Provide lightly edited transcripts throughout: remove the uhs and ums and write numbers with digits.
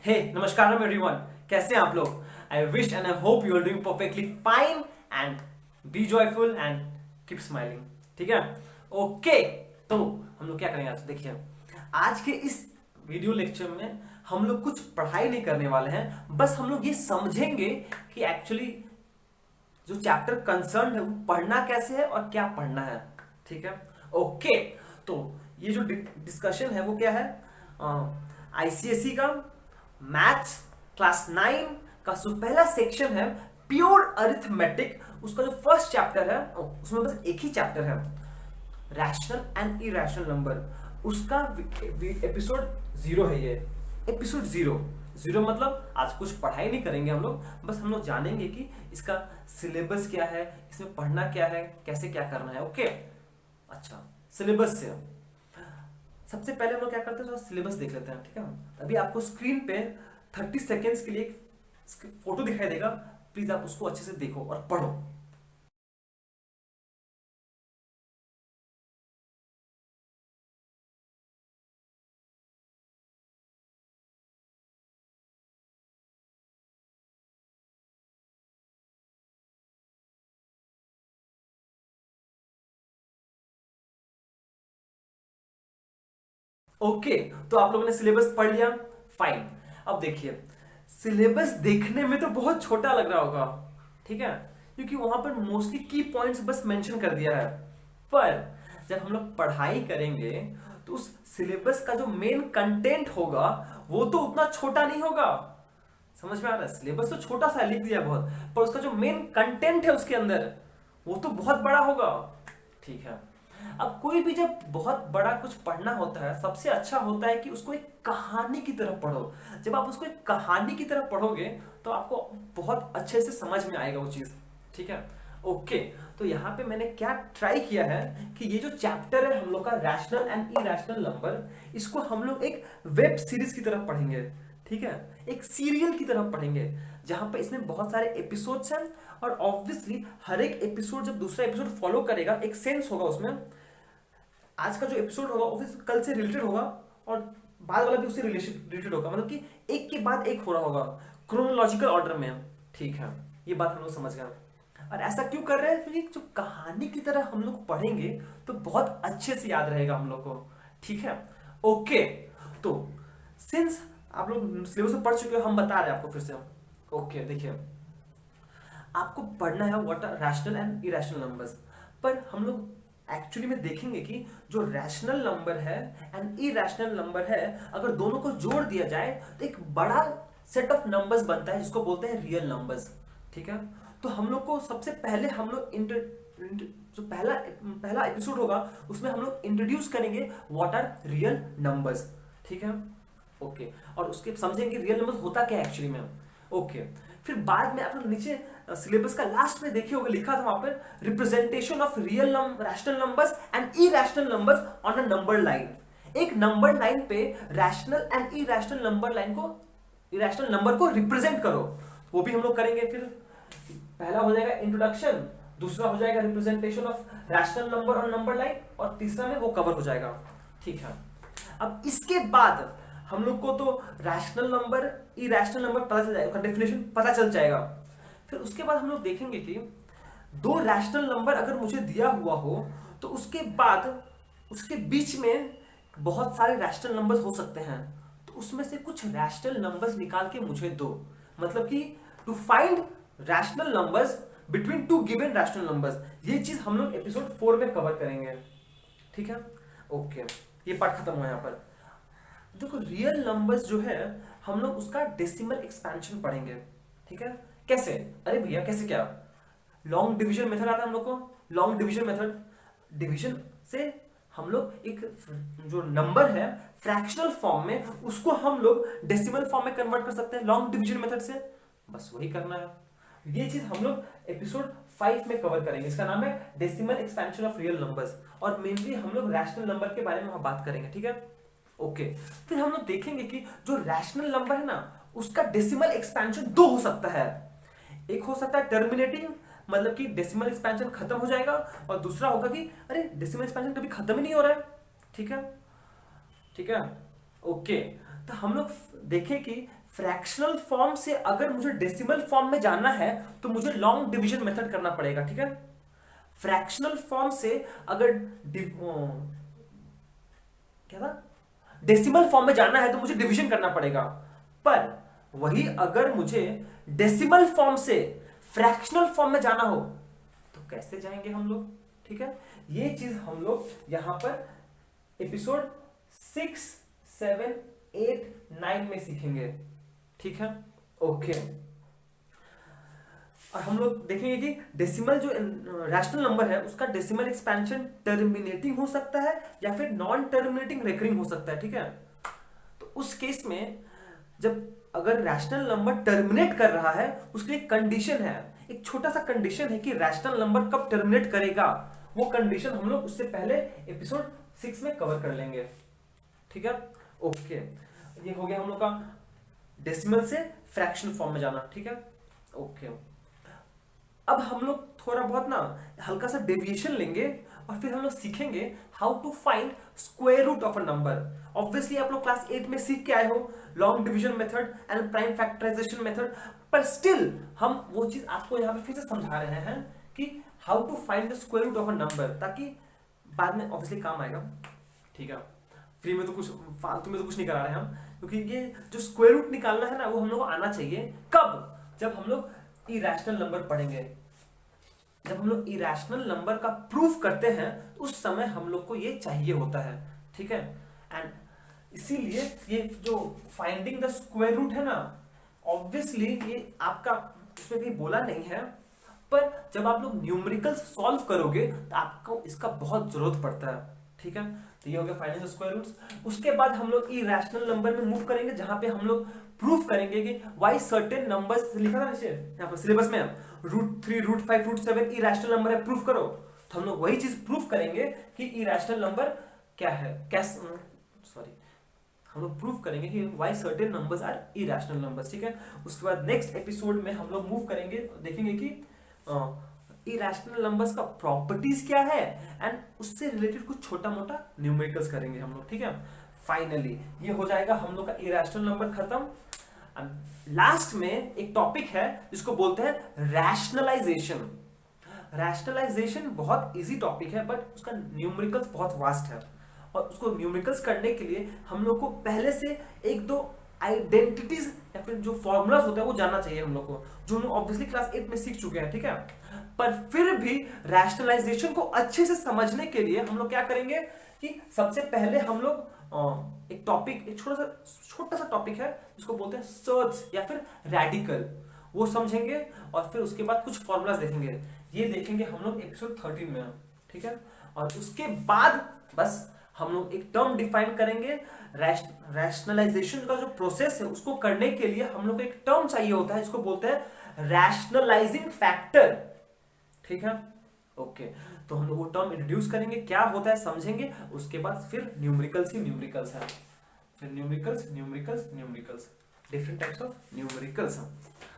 हे नमस्कार एवरीवन, कैसे हैं आप लोग। I wish and I hope you are doing perfectly fine and be joyful and keep smiling. ठीक है, ओके। तो हम लोग क्या करेंगे आज, देखिए आज के इस वीडियो लेक्चर में हम लोग कुछ पढ़ाई नहीं करने वाले हैं, बस हम लोग ये समझेंगे कि एक्चुअली जो चैप्टर कंसर्न है वो पढ़ना कैसे है और क्या पढ़ना है। ठीक है, ओके। तो ये जो डिस्कशन है वो क्या है, आईसीएसई का मैथ्स क्लास 9 का जो पहला सेक्शन है प्योर अरिथमेटिक, उसका जो फर्स्ट चैप्टर है उसमें बस एक ही चैप्टर है, रैशनल एंड इरेशनल नंबर। उसका एपिसोड 0 है। ये एपिसोड 0 मतलब आज कुछ पढ़ाई नहीं करेंगे हम लोग, बस हम लोग जानेंगे कि इसका सिलेबस क्या है, इसमें पढ़ना क्या है, कैसे क्या करना है। ओके, अच्छा सिलेबस से सबसे पहले हम लोग क्या करते हैं, थोड़ा सिलेबस देख लेते हैं। ठीक है, अभी आपको स्क्रीन पे 30 सेकेंड्स के लिए एक फोटो दिखाई देगा, प्लीज आप उसको अच्छे से देखो और पढ़ो। ओके, तो आप लोगों ने सिलेबस पढ़ लिया, फाइन। अब देखिए सिलेबस देखने में तो बहुत छोटा लग रहा होगा, ठीक है, क्योंकि वहां पर मोस्टली की पॉइंट्स बस मेंशन कर दिया है, पर जब हम लोग पढ़ाई करेंगे तो उस सिलेबस का जो मेन कंटेंट होगा वो तो उतना छोटा नहीं होगा। समझ में आ रहा है, सिलेबस तो छोटा सा लिख दिया बहुत, पर उसका जो मेन कंटेंट है उसके अंदर वो तो बहुत बड़ा होगा। ठीक है, अब कोई भी जब बहुत बड़ा कुछ पढ़ना होता है, सबसे अच्छा होता है कि उसको एक कहानी की तरह पढ़ो। जब आप उसको एक कहानी की तरह पढ़ोगे तो आपको बहुत अच्छे से समझ में आएगा वो चीज। ठीक है, ओके। तो यहाँ पे मैंने क्या ट्राई किया है कि ये जो चैप्टर है हम लोग का रैशनल एंड इरेशनल नंबर, इसको हम लोग एक वेब सीरीज की तरह पढ़ेंगे। ठीक है, एक सीरियल की तरह पढ़ेंगे, जहां पे इसमें बहुत सारे एपिसोड्स हैं और ऑब्वियसली हर एक एपिसोड जब दूसरा एपिसोड फॉलो करेगा एक सेंस होगा उसमें। आज का जो एपिसोड होगा वो कल से रिलेटेड होगा और बाद वाला भी उससे रिलेटेड होगा, मतलब कि एक के बाद एक हो रहा होगा क्रोनोलॉजिकल ऑर्डर में। ठीक है, ये बात हम लोग समझ गए। और ऐसा क्यों कर रहे हैं, क्योंकि जो कहानी की तरह हम लोग पढ़ेंगे तो बहुत अच्छे से याद रहेगा हम लोग को। ठीक है, ओके। तो सिंस आप लोग सिलेबस में पढ़ चुके हो, हम बता रहे हैं आपको फिर से। ओके, देखिए आपको पढ़ना है what are rational and irrational numbers, पर हम लोग एक्चुअली में देखेंगे कि जो रैशनल नंबर है एंड इरेशनल नंबर है, अगर दोनों को जोड़ दिया जाए तो एक बड़ा सेट ऑफ नंबर्स बनता है जिसको बोलते हैं रियल नंबर्स। ठीक है, तो हम लोग को सबसे पहले हम लोग जो पहला पहला एपिसोड होगा उसमें हम लोग इंट्रोड्यूस करेंगे व्हाट आर रियल नंबर्स। ठीक है, ओके, और उसके समझेंगे रियल नंबर्स होता क्या है एक्चुअली में। ओके, फिर बाद में आप लोग नीचे सिलेबस का लास्ट में देखे होंगे, लिखा था वहां पर representation of real rational numbers and irrational numbers on a number line. एक नंबर लाइन पे रैशनल एंड इरेशनल नंबर को रिप्रेजेंट करो, वो भी हम लोग करेंगे। फिर पहला हो जाएगा इंट्रोडक्शन, दूसरा हो जाएगा representation of rational number on number line, और तीसरा में वो कवर हो जाएगा। ठीक है, अब इसके बाद हम लोग को तो रैशनल नंबर इरेशनल नंबर पता चल जाएगा, डेफिनेशन पता चल जाएगा। फिर उसके बाद हम लोग देखेंगे कि दो रैशनल नंबर अगर मुझे दिया हुआ हो तो उसके बाद उसके बीच में बहुत सारे रैशनल नंबर्स हो सकते हैं, तो उसमें से कुछ रैशनल नंबर्स निकाल के मुझे दो, मतलब कि to find rational numbers between two given rational numbers. ये चीज हम लोग एपिसोड 4 में कवर करेंगे। ठीक है, ओके, ये पार्ट खत्म हुआ। यहाँ पर देखो रियल नंबर्स जो है हम लोग उसका डेसिमल एक्सपेंशन पढ़ेंगे। ठीक है, कैसे, अरे भैया कैसे, क्या लॉन्ग डिवीजन मेथड आता है हम लोग को। लॉन्ग डिवीजन मेथड, डिवीजन से हम लोग एक जो नंबर है फ्रैक्शनल फॉर्म में उसको हम लोग डेसिमल फॉर्म में कन्वर्ट कर सकते हैं लॉन्ग डिवीजन मेथड से, बस वही करना है। ये चीज हम लोग एपिसोड 5 में कवर करेंगे, इसका नाम है decimal expansion of real numbers, और मेनली हम लोग रैशनल नंबर के बारे में वहां बात करेंगे। ठीक है, ओके। फिर हम लोग देखेंगे कि जो रैशनल नंबर है ना उसका डेसिमल एक्सपेंशन दो हो सकता है। एक हो सकता है टर्मिनेटिंग, मतलब कि डेसिमल एक्सपेंशन खत्म हो जाएगा, और दूसरा होगा कि अरे डेसिमल एक्सपेंशन कभी खत्म ही नहीं हो रहा है। ठीक है, ठीक है, ओके। तो हम लोग देखें कि फ्रैक्शनल फॉर्म से अगर मुझे डेसिमल फॉर्म में जाना है तो मुझे लॉन्ग डिवीजन मेथड करना पड़ेगा, ठीक है। फ्रैक्शनल फॉर्म से अगर क्या था, डेसिमल फॉर्म में जाना है तो मुझे डिवीजन करना पड़ेगा। पर वही अगर मुझे डेसिमल फॉर्म से फ्रैक्शनल फॉर्म में जाना हो तो कैसे जाएंगे हम लोग, ठीक है। ये चीज हम लोग यहां पर एपिसोड 6, 7, 8, 9 में सीखेंगे, ठीक है। ओके, और हम लोग देखेंगे कि डेसिमल जो रैशनल नंबर है उसका डेसिमल एक्सपेंशन टर्मिनेटिंग हो सकता है या फिर नॉन टर्मिनेटिंग रेकरिंग हो सकता है, ठीक है। तो उस केस में जब अगर रैशनल नंबर टर्मिनेट कर रहा है उसके लिए कंडीशन है, एक छोटा सा कंडीशन है कि रैशनल नंबर कब टर्मिनेट करेगा, वो कंडीशन हम लोग उससे पहले एपिसोड 6 में कवर कर लेंगे, ठीक है। ओके, ये हो गया हम लोग का डेसिमल से फ्रैक्शन फॉर्म में जाना, ठीक है। ओके, अब हम लोग थोड़ा बहुत ना हल्का सा डेविएशन लेंगे और फिर हम लोग सीखेंगे how to find square root of a number. Obviously आप लोग क्लास 8 में सीख के आए हो long division method and prime factorisation method, पर स्टिल हम वो चीज आपको यहाँ पे फिर से समझा रहे हैं कि how to find the square root of a number, ताकि बाद में ऑब्वियसली काम आएगा, ठीक है। फ्री में तो कुछ फालतू में तो कुछ नहीं करा रहे हम, क्योंकि ये जो स्क्वायर रूट निकालना है ना वो हम लोग को आना चाहिए कब, जब हम लोग इरेशनल नंबर पढ़ेंगे। जब हम लोग इरेशनल नंबर का प्रूफ करते हैं उस समय हम लोग को ये चाहिए होता है, ठीक है। एंड इसीलिए ये जो फाइंडिंग द स्क्वायर रूट है ना, ऑब्वियसली ये आपका इसमें कहीं बोला नहीं है, पर जब आप लोग न्यूमेरिकल्स सॉल्व करोगे तो आपको इसका बहुत जरूरत पड़ता है, ठीक है। तो ये हो गया फाइंडिंग द स्क्वायर रूट्स। उसके बाद हम लोग इरेशनल नंबर में मूव करेंगे जहां पे हम लोग प्रूफ करेंगे कि वाई सर्टेन नंबर्स, लिखा था नीचे यहाँ पर सिलेबस में, √3, √5, √7 इरेशनल नंबर है, प्रूफ करो। तो हम लोग वही चीज प्रूफ करेंगे कि इरेशनल नंबर क्या है, हम लोग प्रूफ करेंगे कि why certain numbers are irrational numbers, ठीक है। उसके बाद नेक्स्ट एपिसोड में हम लोग मूव करेंगे, देखेंगे कि इरेशनल नंबर्स का प्रॉपर्टीज क्या है एंड उससे रिलेटेड कुछ छोटा मोटा न्यूमेरिकल्स करेंगे हम लोग, ठीक है। फाइनली ये हो जाएगा हम लोग का इरेशनल नंबर खत्म। लास्ट में एक टॉपिक है जिसको बोलते हैं रैशनलाइजेशन। रैशनलाइजेशन बहुत इजी टॉपिक है बट उसका न्यूमेरिकल्स बहुत वास्ट है, और उसको न्यूमेरिकल्स करने के लिए हम लोग को पहले से एक दो आइडेंटिटीज या फिर जो फॉर्मूलाज होता है वो जानना चाहिए हम लोग को, जो हम ऑब्वियसली क्लास 8 में सीख चुके हैं, ठीक है। पर फिर भी रैशनलाइजेशन को अच्छे से समझने के लिए हम लोग क्या करेंगे कि सबसे पहले हम लोग एक टॉपिक, एक छोटा सा टॉपिक है जिसको बोलते हैं सर्च या फिर रेडिकल, वो समझेंगे और फिर उसके बाद कुछ फॉर्मूलाज देखेंगे। ये देखेंगे हम लोग एपिसोड 13 में, ठीक है। और उसके बाद बस हम लोग एक टर्म डिफाइन करेंगे। रैशनलाइजेशन का जो प्रोसेस है उसको करने के लिए हम लोग को एक टर्म चाहिए होता है जिसको बोलते हैं रैशनलाइजिंग फैक्टर, ठीक है। ओके, तो हम लोग वो टर्म इंट्रोड्यूस करेंगे, क्या होता है समझेंगे, उसके बाद फिर न्यूमेरिकल्स ही न्यूमेरिकल्स है, फिर numericals numericals numericals, different types of numericals.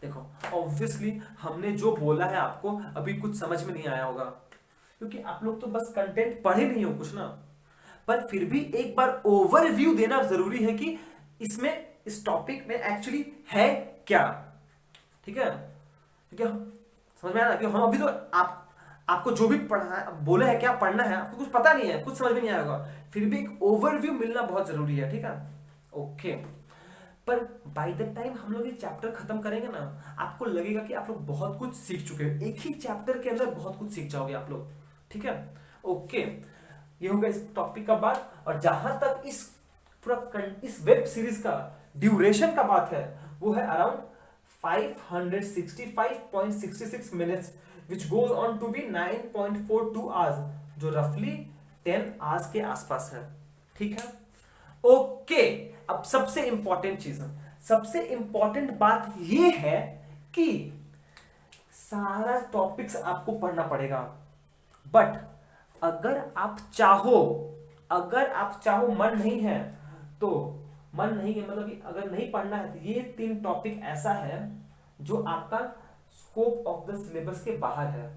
देखो ऑब्वियसली हमने जो बोला है आपको अभी कुछ समझ में नहीं आया होगा, क्योंकि आप लोग तो बस कंटेंट पढ़े नहीं हो कुछ ना, पर फिर भी एक बार ओवरव्यू देना जरूरी है कि इसमें इस टॉपिक में एक्चुअली है क्या, ठीक है। क्योंकि समझ में आया ना कि हम अभी तो आपको जो भी पढ़ा है बोले है क्या पढ़ना है आपको कुछ पता नहीं है, कुछ समझ में नहीं आएगा, फिर भी एक ओवरव्यू मिलना बहुत जरूरी है, ठीक है। ओके, पर बाय द टाइम हम लोग ये चैप्टर खत्म करेंगे ना आपको लगेगा कि आप लोग बहुत कुछ सीख चुके हैं, एक ही चैप्टर के अंदर बहुत कुछ सीख जाओगे आप लोग, ठीक है। ओके, ये होगा इस टॉपिक का बात। और जहां तक इस पूरा इस वेब सीरीज का ड्यूरेशन का बात है वो है around 565.66 minutes which goes on to be 9.42 hours, जो रफली 10 hours के आसपास है, ठीक है। ओके, अब सबसे इंपॉर्टेंट चीज, सबसे इंपॉर्टेंट बात ये है कि सारा टॉपिक्स आपको पढ़ना पड़ेगा, बट अगर आप चाहो मन नहीं है तो मन नहीं है, मतलब कि अगर नहीं पढ़ना है तो ये 3 टॉपिक ऐसा है जो आपका स्कोप ऑफ द सिलेबस के बाहर है,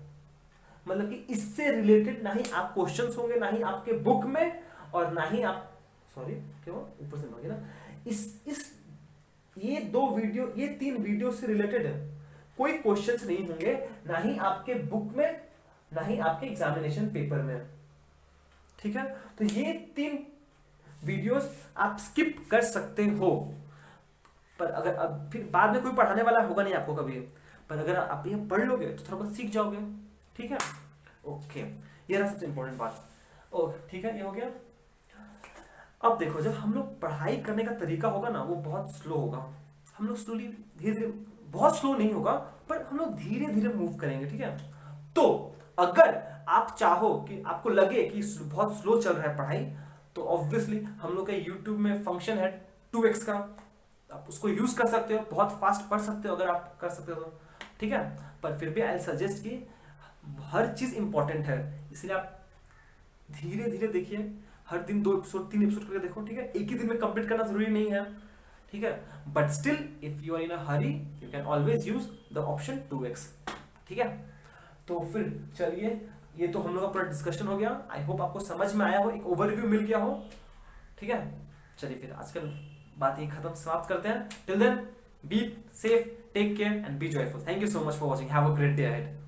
मतलब कि इससे रिलेटेड ना ही आप क्वेश्चंस होंगे, ना ही आपके बुक में, और ना ही आप क्यों ऊपर से मांगे ना, इस ये 3 वीडियो से रिलेटेड है, कोई क्वेश्चंस नहीं होंगे, ना ही आपके बुक में ना ही आपके एग्जामिनेशन पेपर में, ठीक है। तो ये 3 वीडियोस आप स्किप कर सकते हो, पर अगर अब फिर बाद में कोई पढ़ाने वाला होगा नहीं आपको कभी, पर अगर आप ये पढ़ लोगे तो थोड़ा बहुत सीख जाओगे, ठीक है। ओके, ये रहा सबसे इंपॉर्टेंट बात। ओ ठीक है, ये हो गया। अब देखो, जब हम लोग पढ़ाई करने का तरीका होगा ना, वो बहुत स्लो होगा। हम लोग स्लोली, धीरे धीरे, बहुत स्लो नहीं होगा, पर हम लोग धीरे धीरे मूव करेंगे, ठीक है। तो अगर आप चाहो कि आपको लगे कि बहुत स्लो चल रहा है पढ़ाई, तो ऑब्वियसली हम लोग का यूट्यूब में फंक्शन है 2x का, आप उसको यूज कर सकते हो, बहुत फास्ट पढ़ सकते हो अगर आप कर सकते हो तो, ठीक है। पर फिर भी आई सजेस्ट कि हर चीज इंपॉर्टेंट है, इसलिए आप धीरे धीरे देखिए, हर दिन 2 एपिसोड 3 एपिसोड करके देखो, ठीक है। एक ही दिन में कंप्लीट करना जरूरी नहीं है, ठीक है। But still if you are in a hurry, you can always use the option 2x, ठीक है। तो फिर चलिए, ये तो हम लोग का पूरा डिस्कशन हो गया। आई होप आपको समझ में आया हो, एक ओवरव्यू मिल गया हो, ठीक है। चलिए फिर आजकल बात ये खत्म, समाप्त करते हैं। Till then, be safe, take care and be joyful. Thank you so much for watching, have a great day ahead.